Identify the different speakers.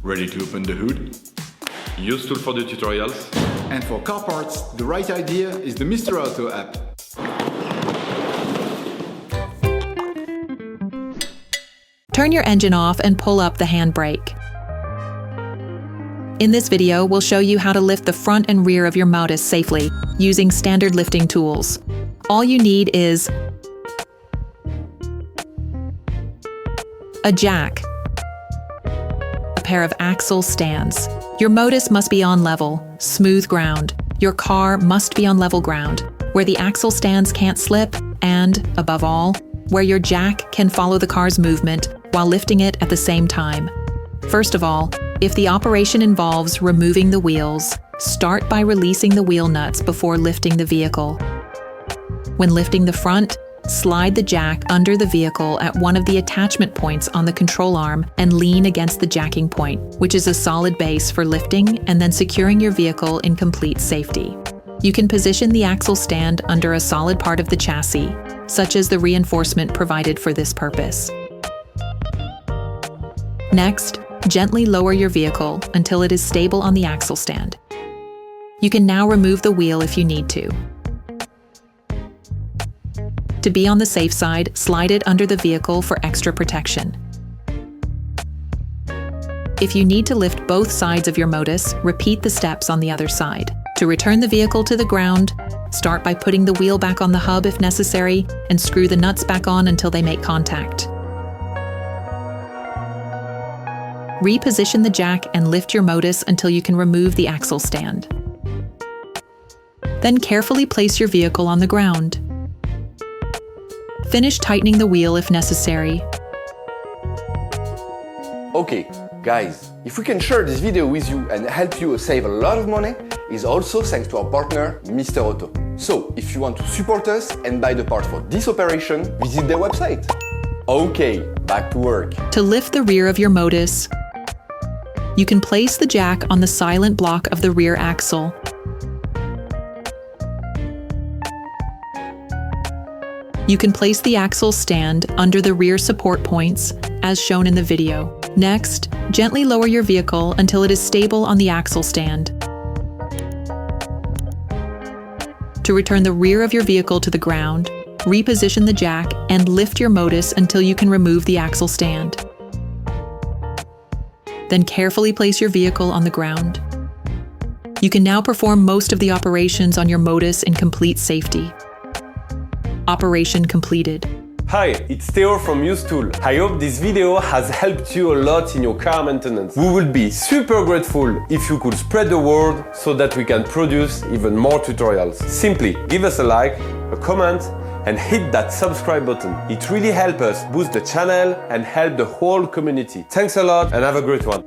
Speaker 1: Ready to open the hood? Usetool for the tutorials.
Speaker 2: And for car parts, the right idea is the Mr. Auto app.
Speaker 3: Turn your engine off and pull up the handbrake. In this video, we'll show you how to lift the front and rear of your Modus safely using standard lifting tools. All you need is a jack, a pair of axle stands. Your Modus must be on level, smooth ground. Your car must be on level ground, where the axle stands can't slip, and, above all, where your jack can follow the car's movement while lifting it at the same time. First of all, if the operation involves removing the wheels, start by releasing the wheel nuts before lifting the vehicle. When lifting the front, slide the jack under the vehicle at one of the attachment points on the control arm and lean against the jacking point, which is a solid base for lifting and then securing your vehicle in complete safety. You can position the axle stand under a solid part of the chassis, such as the reinforcement provided for this purpose. Next, gently lower your vehicle until it is stable on the axle stand. You can now remove the wheel if you need to. To be on the safe side, slide it under the vehicle for extra protection. If you need to lift both sides of your Modus, repeat the steps on the other side. To return the vehicle to the ground, start by putting the wheel back on the hub if necessary and screw the nuts back on until they make contact. Reposition the jack and lift your Modus until you can remove the axle stand. Then carefully place your vehicle on the ground. Finish tightening the wheel if necessary.
Speaker 4: Okay, guys, if we can share this video with you and help you save a lot of money, is also thanks to our partner, Mr. Auto. So, if you want to support us and buy the parts for this operation, visit their website. Okay, back to work.
Speaker 3: To lift the rear of your Modus, you can place the jack on the silent block of the rear axle. You can place the axle stand under the rear support points, as shown in the video. Next, gently lower your vehicle until it is stable on the axle stand. To return the rear of your vehicle to the ground, reposition the jack and lift your Modus until you can remove the axle stand. Then carefully place your vehicle on the ground. You can now perform most of the operations on your Modus in complete safety. Operation completed.
Speaker 5: Hi, it's Theo from Usetool. I hope this video has helped you a lot in your car maintenance. We would be super grateful if you could spread the word so that we can produce even more tutorials. Simply give us a like, a comment, and hit that subscribe button. It really helps us boost the channel and help the whole community. Thanks a lot and have a great one.